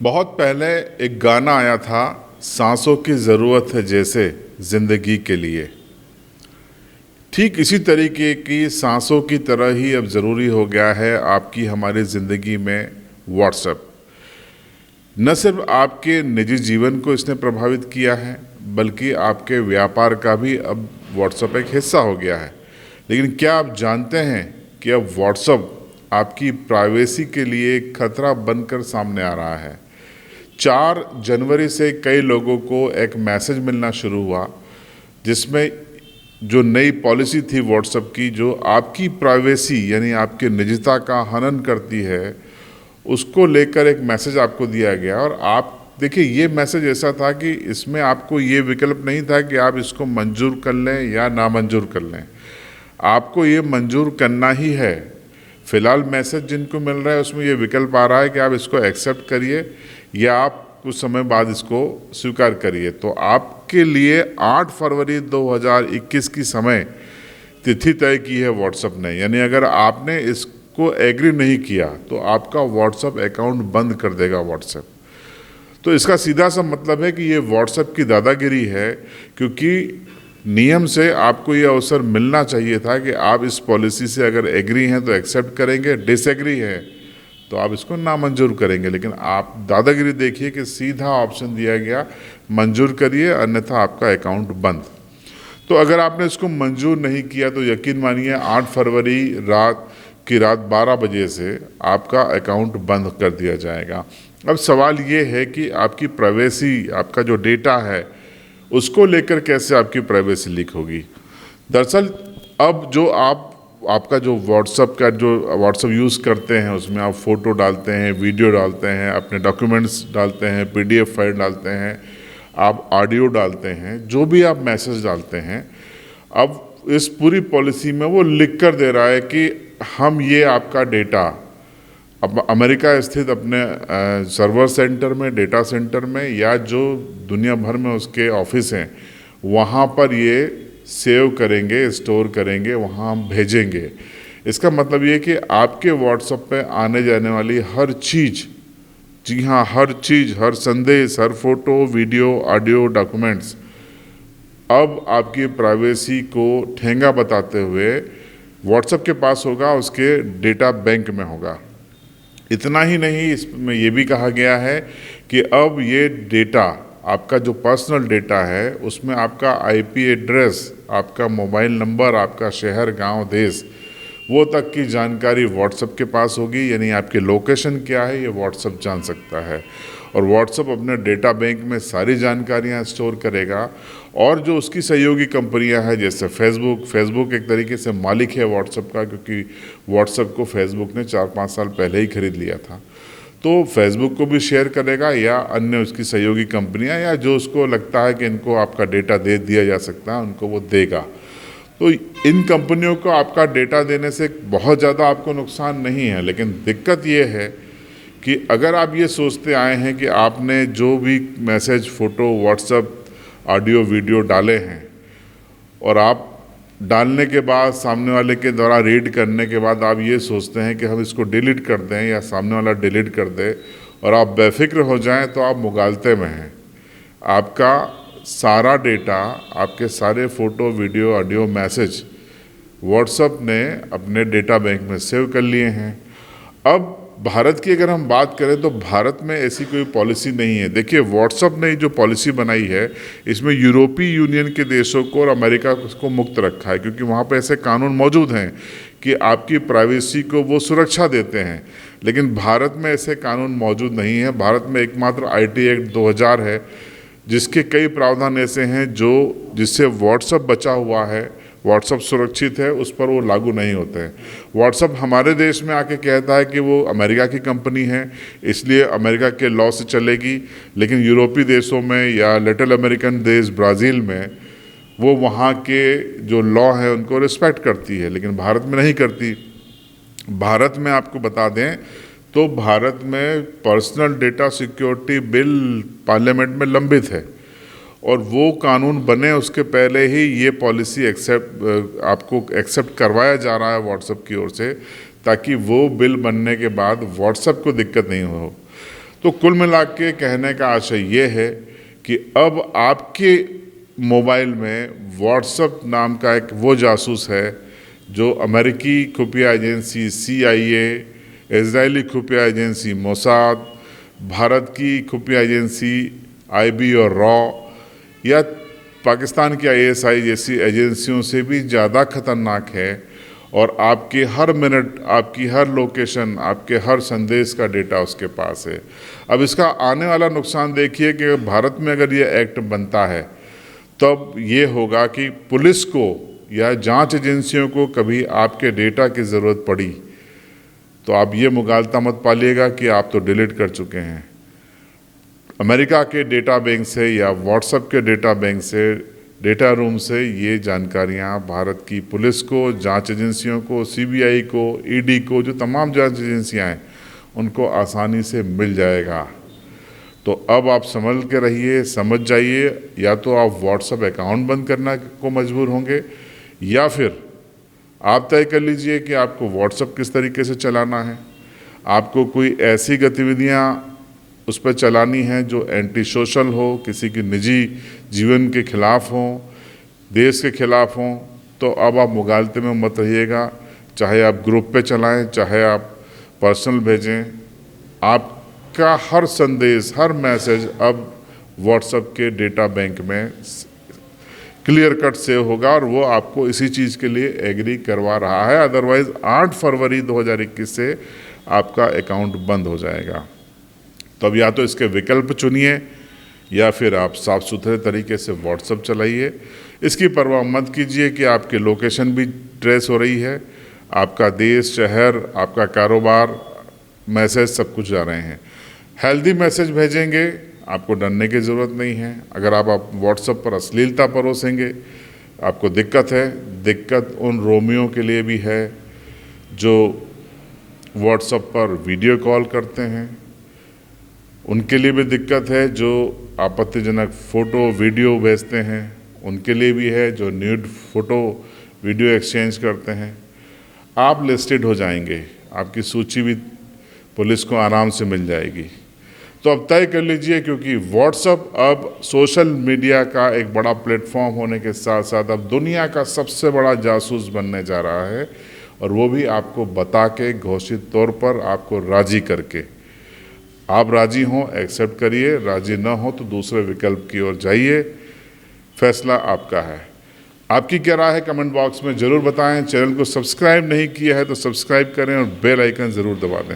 बहुत पहले एक गाना आया था, सांसों की ज़रूरत है जैसे ज़िंदगी के लिए। ठीक इसी तरीके की सांसों की तरह ही अब ज़रूरी हो गया है आपकी हमारी ज़िंदगी में व्हाट्सएप। न सिर्फ आपके निजी जीवन को इसने प्रभावित किया है, बल्कि आपके व्यापार का भी अब व्हाट्सएप एक हिस्सा हो गया है। लेकिन क्या आप जानते हैं कि अब व्हाट्सएप आपकी प्राइवेसी के लिए एक खतरा बनकर सामने आ रहा है। 4 जनवरी से कई लोगों को एक मैसेज मिलना शुरू हुआ, जिसमें जो नई पॉलिसी थी व्हाट्सएप की, जो आपकी प्राइवेसी यानी आपके निजता का हनन करती है, उसको लेकर एक मैसेज आपको दिया गया। और आप देखिए, ये मैसेज ऐसा था कि इसमें आपको ये विकल्प नहीं था कि आप इसको मंजूर कर लें या नामंजूर कर लें। आपको ये मंजूर करना ही है। फ़िलहाल मैसेज जिनको मिल रहा है उसमें ये विकल्प आ रहा है कि आप इसको एक्सेप्ट करिए या आप कुछ समय बाद इसको स्वीकार करिए। तो आपके लिए 8 फरवरी 2021 की समय तिथि तय की है व्हाट्सएप ने। यानी अगर आपने इसको एग्री नहीं किया तो आपका व्हाट्सएप अकाउंट बंद कर देगा व्हाट्सएप। तो इसका सीधा सा मतलब है कि ये व्हाट्सएप की दादागिरी है, क्योंकि नियम से आपको ये अवसर मिलना चाहिए था कि आप इस पॉलिसी से अगर एग्री हैं तो एक्सेप्ट करेंगे, डिसएग्री है तो आप इसको नामंजूर करेंगे। लेकिन आप दादागिरी देखिए कि सीधा ऑप्शन दिया गया, मंजूर करिए अन्यथा आपका अकाउंट बंद। तो अगर आपने इसको मंजूर नहीं किया तो यकीन मानिए 8 फरवरी रात 12 बजे से आपका अकाउंट बंद कर दिया जाएगा। अब सवाल ये है कि आपकी प्राइवेसी, आपका जो डेटा है, उसको लेकर कैसे आपकी प्राइवेसी लीक होगी। दरअसल अब जो आपका जो व्हाट्सएप यूज़ करते हैं, उसमें आप फ़ोटो डालते हैं, वीडियो डालते हैं, अपने डॉक्यूमेंट्स डालते हैं, PDF फाइल डालते हैं, आप ऑडियो डालते हैं, जो भी आप मैसेज डालते हैं, अब इस पूरी पॉलिसी में वो लिख कर दे रहा है कि हम ये आपका डेटा अब अमेरिका स्थित अपने सर्वर सेंटर में, डेटा सेंटर में, या जो दुनिया भर में उसके ऑफिस हैं, वहाँ पर ये सेव करेंगे, स्टोर करेंगे, वहाँ हम भेजेंगे। इसका मतलब ये कि आपके व्हाट्सएप पे आने जाने वाली हर चीज़, जी हाँ, हर चीज़, हर संदेश, हर फोटो, वीडियो, ऑडियो, डॉक्यूमेंट्स अब आपकी प्राइवेसी को ठेंगा बताते हुए व्हाट्सएप के पास होगा, उसके डेटा बैंक में होगा। इतना ही नहीं, इसमें यह भी कहा गया है कि अब ये डेटा, आपका जो पर्सनल डेटा है, उसमें आपका IP एड्रेस, आपका मोबाइल नंबर, आपका शहर, गांव, देश, वो तक की जानकारी व्हाट्सएप के पास होगी। यानी आपकी लोकेशन क्या है ये व्हाट्सएप जान सकता है, और व्हाट्सएप अपने डेटा बैंक में सारी जानकारियां स्टोर करेगा। और जो उसकी सहयोगी कंपनियां हैं, जैसे फेसबुक एक तरीके से मालिक है व्हाट्सएप का, क्योंकि व्हाट्सएप को फेसबुक ने 4-5 साल पहले ही खरीद लिया था। तो फेसबुक को भी शेयर करेगा, या अन्य उसकी सहयोगी कंपनियां, या जो उसको लगता है कि इनको आपका डेटा दे दिया जा सकता है, उनको वो देगा। तो इन कंपनियों को आपका डेटा देने से बहुत ज़्यादा आपको नुकसान नहीं है। लेकिन दिक्कत ये है कि अगर आप ये सोचते आए हैं कि आपने जो भी message, photo, WhatsApp, audio, video डाले हैं, और आप डालने के बाद, सामने वाले के द्वारा रीड करने के बाद आप ये सोचते हैं कि हम इसको डिलीट कर दें या सामने वाला डिलीट कर दे और आप बेफिक्र हो जाएं, तो आप मुगालते में हैं। आपका सारा डेटा, आपके सारे photo, video, audio, message WhatsApp ने अपने डेटा बैंक में सेव कर लिए हैं। अब भारत की अगर हम बात करें तो भारत में ऐसी कोई पॉलिसी नहीं है। देखिए, व्हाट्सएप ने जो पॉलिसी बनाई है, इसमें यूरोपीय यूनियन के देशों को और अमेरिका को मुक्त रखा है, क्योंकि वहाँ पर ऐसे कानून मौजूद हैं कि आपकी प्राइवेसी को वो सुरक्षा देते हैं। लेकिन भारत में ऐसे कानून मौजूद नहीं है। भारत में एकमात्र IT एक्ट 2000 है, जिसके कई प्रावधान ऐसे हैं जिससे व्हाट्सएप बचा हुआ है, व्हाट्सएप सुरक्षित है, उस पर वो लागू नहीं होते हैं। व्हाट्सएप हमारे देश में आके कहता है कि वो अमेरिका की कंपनी है, इसलिए अमेरिका के लॉ से चलेगी। लेकिन यूरोपीय देशों में या लिटिल अमेरिकन देश ब्राज़ील में वो वहाँ के जो लॉ है उनको रिस्पेक्ट करती है, लेकिन भारत में नहीं करती। भारत में आपको बता दें तो भारत में personal data security bill parliament में लंबित है, और वो कानून बने उसके पहले ही ये पॉलिसी आपको एक्सेप्ट करवाया जा रहा है व्हाट्सएप की ओर से, ताकि वो बिल बनने के बाद व्हाट्सएप को दिक्कत नहीं हो। तो कुल मिला के कहने का आशय ये है कि अब आपके मोबाइल में व्हाट्सएप नाम का एक वो जासूस है जो अमेरिकी खुफिया एजेंसी CIA, इजरायली खुफिया एजेंसी मोसाद, भारत की खुफिया एजेंसी IB और रॉ या पाकिस्तान की ISI जैसी एजेंसियों से भी ज़्यादा खतरनाक है और आपके हर मिनट, आपकी हर लोकेशन, आपके हर संदेश का डेटा उसके पास है। अब इसका आने वाला नुकसान देखिए कि भारत में अगर ये एक्ट बनता है तब ये होगा कि पुलिस को या जांच एजेंसियों को कभी आपके डेटा की ज़रूरत पड़ी तो आप ये मुगालता मत पालिएगा कि आप तो डिलीट कर चुके हैं। अमेरिका के डेटा बैंक से या व्हाट्सएप के डेटा बैंक से, डेटा रूम से ये जानकारियां भारत की पुलिस को, जांच एजेंसियों को, CBI को, ED को, जो तमाम जांच एजेंसियां हैं उनको आसानी से मिल जाएगा। तो अब आप संभल के रहिए, समझ जाइए, या तो आप व्हाट्सएप अकाउंट बंद करना को मजबूर होंगे या फिर आप तय कर लीजिए कि आपको व्हाट्सएप किस तरीके से चलाना है। आपको कोई ऐसी गतिविधियां उस पर चलानी है जो एंटी सोशल हो, किसी की निजी जीवन के खिलाफ हो, देश के खिलाफ हो, तो अब आप मुगालते में मत रहिएगा। चाहे आप ग्रुप पे चलाएं, चाहे आप पर्सनल भेजें, आपका हर संदेश, हर मैसेज अब व्हाट्सएप के डेटा बैंक में क्लियर कट सेव होगा और वो आपको इसी चीज़ के लिए एग्री करवा रहा है। अदरवाइज़ 8 फरवरी 2021 से आपका अकाउंट बंद हो जाएगा। तो अब या तो इसके विकल्प चुनिए या फिर आप साफ सुथरे तरीके से व्हाट्सएप चलाइए। इसकी परवाह मत कीजिए कि आपकी लोकेशन भी ट्रेस हो रही है, आपका देश, शहर, आपका कारोबार, मैसेज सब कुछ जा रहे हैं। हेल्दी मैसेज भेजेंगे, आपको डरने की ज़रूरत नहीं है। अगर आप व्हाट्सएप पर अश्लीलता परोसेंगे, आपको दिक्कत है। दिक्कत उन रोमियों के लिए भी है जो व्हाट्सएप पर वीडियो कॉल करते हैं, उनके लिए भी दिक्कत है जो आपत्तिजनक फ़ोटो वीडियो भेजते हैं, उनके लिए भी है जो न्यूड फ़ोटो वीडियो एक्सचेंज करते हैं। आप लिस्टेड हो जाएंगे, आपकी सूची भी पुलिस को आराम से मिल जाएगी। तो अब तय कर लीजिए, क्योंकि व्हाट्सएप अब सोशल मीडिया का एक बड़ा प्लेटफॉर्म होने के साथ साथ अब दुनिया का सबसे बड़ा जासूस बनने जा रहा है, और वो भी आपको बता के, घोषित तौर पर आपको राज़ी करके। आप राज़ी हों एक्सेप्ट करिए, राज़ी ना हो तो दूसरे विकल्प की ओर जाइए। फैसला आपका है। आपकी क्या राय है कमेंट बॉक्स में ज़रूर बताएं। चैनल को सब्सक्राइब नहीं किया है तो सब्सक्राइब करें और बेल आइकन ज़रूर दबा दें।